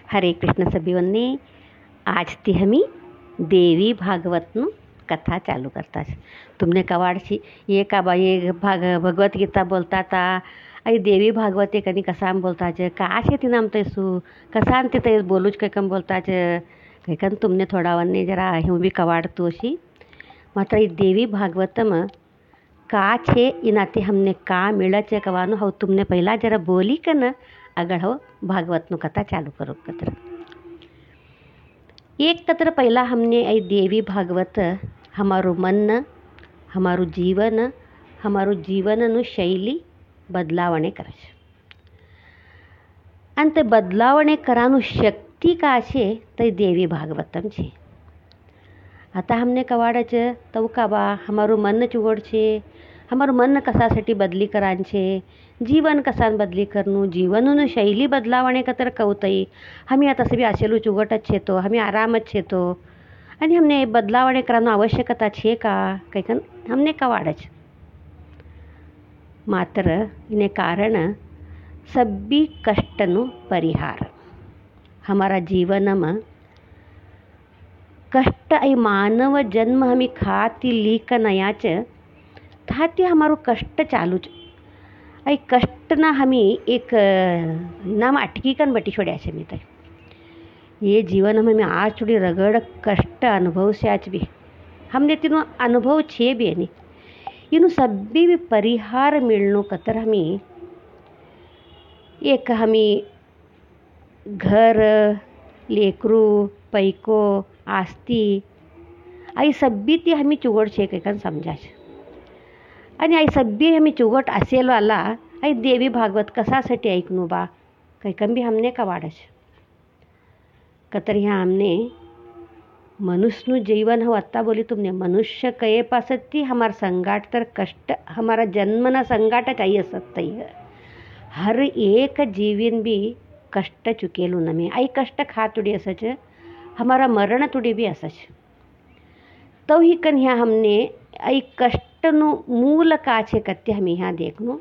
हरे कृष्ण सभीवन्ने આજથી હમી દેવી ભાગવતનું कथा चालू करता तुमने कवाडशी ये का बा ये भगवत गीता बोलता था आई देवी भागवते कनी कसाम बोलता का ती नाम तैसू कसान ते तैस बोलूच कैकम बोलता कैकन तुमने थोड़ा वन्ने जरा हूँ भी कवाडतू अशी मात्र ये देवी भागवतम का छे इनाते हमने का मिळच कवानो हो तुमने पहला जरा बोली का न अगर हो भागवतनु कथा चालू करो कतर एक कतर पहला हमने आई देवी भागवत हमारू मन हमारू जीवननु शैली बदलावणे करे आणि ते बदलावणे करानु शक्ती का छे ते देवी भागवतम छे। आता हमने कवाडच तव का बा हमारू मन चुगड छे हमारू मन कसासाठी बदली करांचे जीवन कसान बदली करनू जीवननु शैली बदलावणे कतर कवतई हमें आता सभी आशेलू चुगटच छे तो हमें आरामच छे तो आणि हमने बदलावणे करानो आवश्यकता छे का कैकन हमने कवाडच मात्र इने कारण सभी कष्टनु परिहार हमारा जीवनम कष्ट आई मानव जन्म हमी खाती लीक नयाच थाती हमारू कष्ट चालूच आई कष्ट ना हमी एक नाम अटकी कन बटी छोड़्या छे मित्र ये जीवन में आज थोड़ी रगड़ कष्ट अनुभव से आज भी हमने तीनों अनुभव छे भी नहीं इनु सभी भी परिहार मिलनो कतर हमी एक हमी घर लेकरू पैको आस्ती आई सब्बी ती हमी चुगड छे कैकन समजाच आणि आई सब्बी हमी चुगट असेल आला आई देवी भागवत कसासाठी ऐकनू बा कैकन भी हमने कवाडच कतर ह्या हमने मनुष्यनु जीवन हो अत्ता बोली तुमने मनुष्य कये पासती हमार संगाट तर कष्ट हमारा जन्मना संगाट चाहिए सत्तई हर एक जीवन भी कष्ट चुकेलू नमे आई कष्ट खा तुड़ी असच हमारा मरण तुड़ी भी असच तो ही कन ह्या हमने आई कष्टनु मूल काछे कत्य हम यहाँ देखनो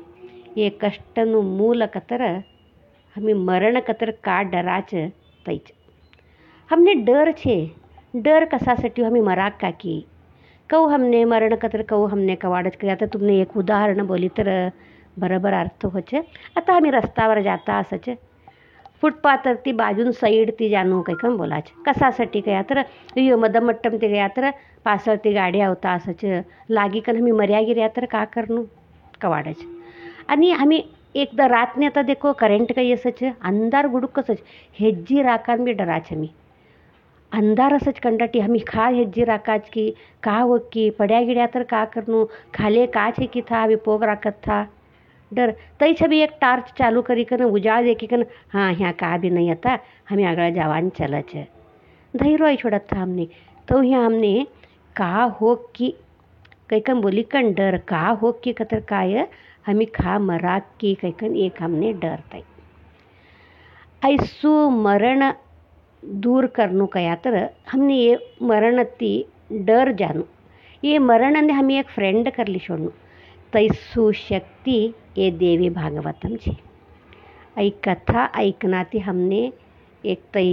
ये कष्टनु मूल कतर हमें मरण कतर का डराच तैच हमने डर छे डर कसासाठी हमें मराक का की कहू हमने मरण कतर कहू हमने कवाडच किया तर तुमने एक उदाहरण बोली तर बरोबर अर्थ होचे आता आम्ही रस्त्यावर जाता असच फुटपाथ ती बाजून साईड ती जानू कैकम बोलाच कसासाठी गया तर मदमट्टम ते गया तर पासळ ती गाडी होता असच लागी कन हमी मर्या गिर्या तर का करनू कवाडच आणि आम्ही एकदा रातने आता देखो करंट काही असच अंधार गुडुक असच हेज्जी राकान मी डराच मी अंधार असच कंडाटी हमी खा हेज्जी राकाच की का हो की पड्या गिड्या तर का करनू खाले का छे की था अभी पोग राखत था डर तई छबी एक टार्च चालू करी कन उजाड़ देखी कन हाँ यहाँ का भी नहीं आता हमें आगड़ा जवान चलच धैर्य छोड़त था हमने तो यहाँ हमने का हो कि कैकन बोली कन डर का हो कि कतर काय हमी खा मरा की कैकन एक हमने डर तई ऐसु मरण दूर करनो कया तर हमने ये मरण ती डर जानू ये मरण ने हमें एक फ्रेंड कर ली छोड़नू तैसु शक्ति ये देवी भागवतम छे आई कथा ऐकनाती हमने एक तई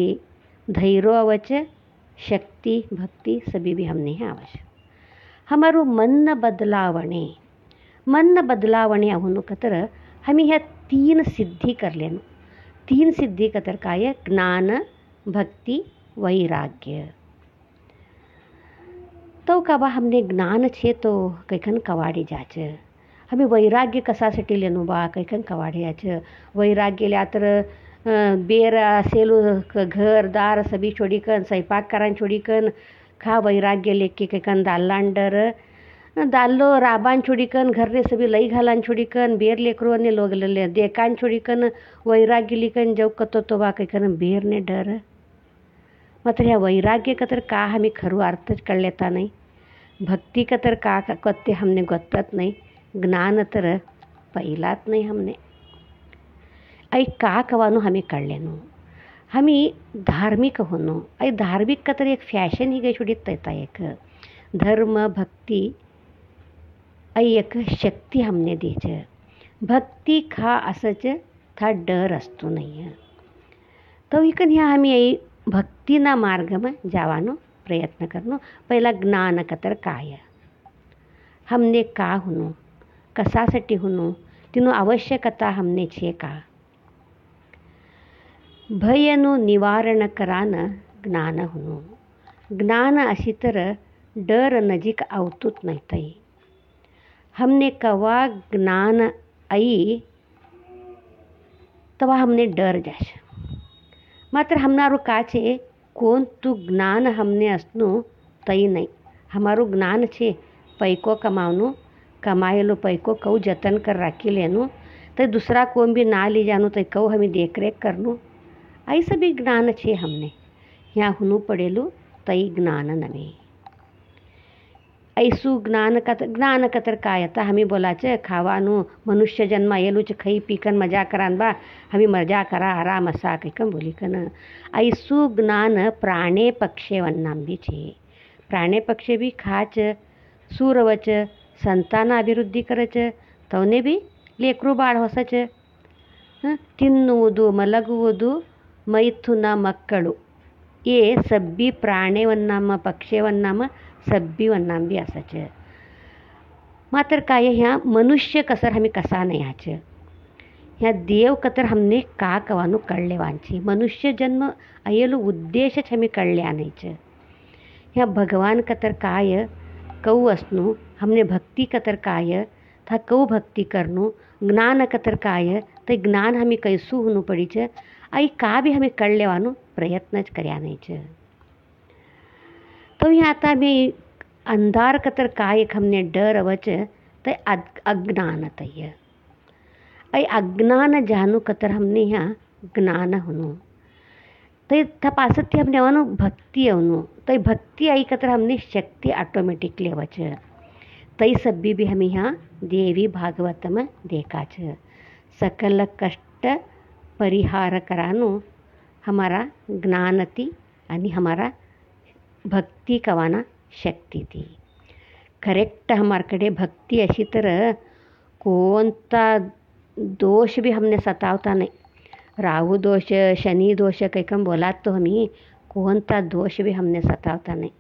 धैर्य अवच शक्ति भक्ति सभी भी हमने यहाँ आवश हमारो मन बदलावणे अहुनु कतर हमें ह्या तीन सिद्धि कर लेनो तीन सिद्धि कतर काय ज्ञान भक्ति वैराग्य तो काबा हमने ज्ञान छे तो कैकन कवाडे जाच हमें वैराग्य कसासाठी लेनो बा कैकन कवाडे जाच वैराग्य ल्या तर बेर असेलू घर दार सभी छोड़ीकन स्वयंपाक करान छोड़ीकन खा वैराग्य लेके कैकन दाल्लांडर दाल्लो राबान छोड़ीकन घर रे सभी लई घालान छोड़ीकन बेर लेकरो ने लोग ले देकान छोड़ीकन वैराग्य लिकन जब कतो तो बा कैकन बेर ने डर मात्र ह्या वैराग्य कतर का हमें खरू अर्थच कर लेता नहीं भक्ति कतर का कत्ते हमने गोतत नहीं ज्ञान तर पहिलात नहीं हमने आई का कवानो हमें कर लेनो हमें धार्मिक होनो आई धार्मिक कतर एक फैशन ही गई छोड़ी तैता एक धर्म भक्ति आई एक शक्ति हमने दीच भक्ति खा असच था डर असतो नहीं है तो इकन ह्या आम्ही भक्तीना मार्गમાં જવાનો પ્રયત્ન કરનો. પહેલા જ્ઞાન કતર काय हमने का हुनु, कशासाठी हुनु, तिनो आवश्यकता हमने छे का. भयનું નિવારણ કરાન જ્ઞાન હુનું. જ્ઞાન અસી તર ડર નજીક આવતું જ નહીં થઈ. हमने कवा ज्ञान आई तवा हमने डर जाश. मात्र हमनारू का छे कोण तू ज्ञान हमने असनु तई नहीं. हमाરું જ્ઞાન છે પૈકો કમાવનું, કમાયેલો પૈકો કહું જતન कर રાખી લેનું, तो दूसरा कोण भी ना ली जानु तो कहू हमें देख रेख करनु. ऐसा भी ज्ञान छे हमने ह्या हुनु पडेलू तई ज्ञान नव्हे. ऐसू ज्ञान कतर काय आता हमी बोलाचं खावाનું मनुष्य जन्म येलूच खाई पीकन मजा करान बा हमी मजा करा आराम असा कैकन बोली कन. ऐसू ज्ञान प्राणे पक्षे वन्नाम बी छे. प्राणे पक्षे बी खाच सूरवच संतान अभिवृद्धी करच तवने बी लेकरू बाळ ಹೊಸच. ತಿನ್ನುವುದು ಮಲಗುವುದು ಮೈಥುನ ಮಕ್ಕಳು ये सब्बी प्राणेवन्नाम पक्षेवन्नाम सब्बीवन्नाम बी असाच. मात्र काय ह्या मनुष्य कसर हमी कसा नाही ह्याच ह्या देव कतर हमने का कवानु कळले वांची. मनुष्य जन्म अयेलो उद्देशच हमी कळल्या नाहीच. ह्या भगवान कतर काय कऊ असनु, हमने भक्ती कतर काय था कऊ भक्ती करनु, ज्ञान कतर काय ते ज्ञान हमी कैसू हुनु पडीच आई का भी हमें कळ लेवानो प्रयत्नच કર્યા નહીં છે. तो यहाँ आता मैं अंधार कतर काय एक हमने डर अवच तो अज्ञान तय आई अज्ञान जानू कतर हमने यहाँ ज्ञान होनो तो तपासत हमने आवनो भक्ति आवनो तो भक्ति आई कतर हमने शक्ति ऑटोमेटिकली अवच. तई सब्बी भी हमें यहाँ देवी भागवत में देखा छ. सकल कष्ट परिहार करानो हमारा ज्ञानती आणि हमारा भक्ती कवाना शक्ती ती. करेक्ट हमारकडे भक्ती अशी तर कोणता दोष भी हमने सतावता नहीं. राहु दोष शनि दोष कैकम बोलात तो हमी कोणता दोष भी हमने सतावता नहीं.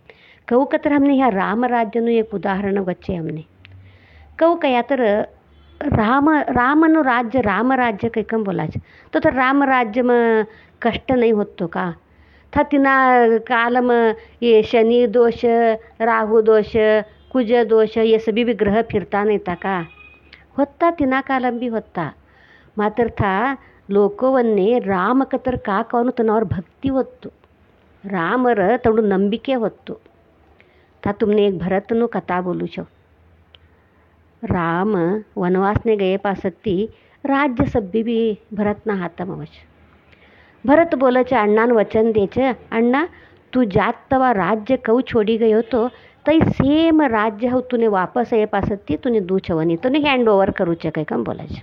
कहू कतर हमने ह्या राम राज्यનું एक उदाहरण वच्चे हमने कहू कया तर रामनु राज्य राम राज्य कैकम बोलाच तो राम राज्य में कष्ट नहीं होतो का था. तिना काल में ये शनि दोष राहु दोष कुज दोष ये सभी भी ग्रह फिरता नहीं था का होता. तिना कालम भी होता. मात्र था लोकवन्ने राम कतर का कवनु तनावर भक्ती होतो. रामर तोडू नंबिके होतो. था तुमने एक भरतनु कथा बोलू छो. राम वनवास ने गए पासती राज्य सब्बी भी भरतना हातम अवच. भरत बोलच अण्णान वचन देच अण्णा तू जात तवा राज्य कऊ छोड़ी गयो तो तई सेम राज्य हो तूने वापस ये पासती तूने दू छवनी तूने हँड ओवर करू च काही कम बोलायच.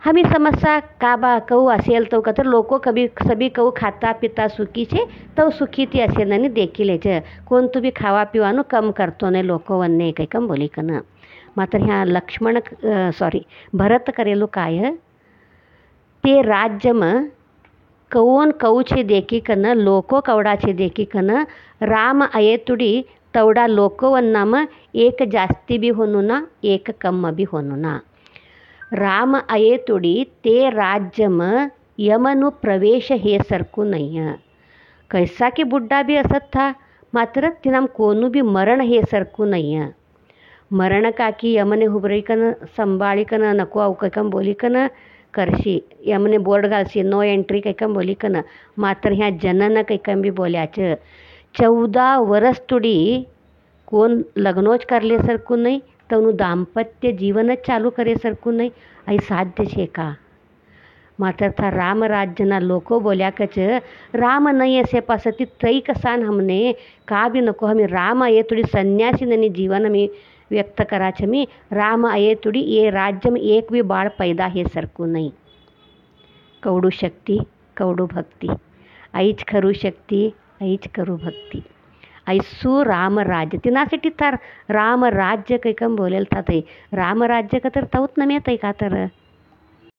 हमी समस्या काबा कहू असेल तो का तर लोक कभी सभी कहू खाता पिता सुखी छे तो सुखी ती असेल नाही देखील कोण तुम्ही खावा पिवानो कम करतो ने लोक वन्ने काही कम बोली कन. मात्र ह्या लक्ष्मण भरत करेलो काय ते राज्यમાં कौन कहू छे देखी कन लोको कवडा छे देखी कन राम अयेतुडी तवडा लोकवन्नाम एक जास्ती भी होनु ना एक कम भी होनु ना. राम अयेतुडी ते राज्यમાં यमनु प्रवेश हे सरकू नहीं. कैसा की बुड्ढा भी असत था मात्र तिनाम कोनु भी मरण हे सरकू नहीं. मरण काकी यमने हुबरीकन संभाळीकन नको अव caecum बोलीकन करशी यमने board घालशी no entry caecum बोलीकन. मात्र ह्या जनन कैकम भी बोल्याच 14 वर्ष तुडी कोण लग्नोच करले सरकू नहीं तवनु दाम्पत्य जीवनच चालू करे सरकू नहीं. आई साध्य छे का. मात्र था राम राज्यना लोको बोल्या कच राम नहीं असे पासती तई कसान हमने का भी नको हमें राम आये थोड़ी संन्यासी ननी जीवन में व्यक्त करा छमी. राम आये थोड़ी ये राज्य में एक भी बाळ पैदा हे सरकू नहीं. कवडू शक्ती कवडू भक्ती आईच खरू शक्ती आईच करू भक्ती. ऐसू राम राज्य तिनासाठी तर राम राज्य कैकम बोलेल था ते राम राज्य का तर तवत न मिळत का तर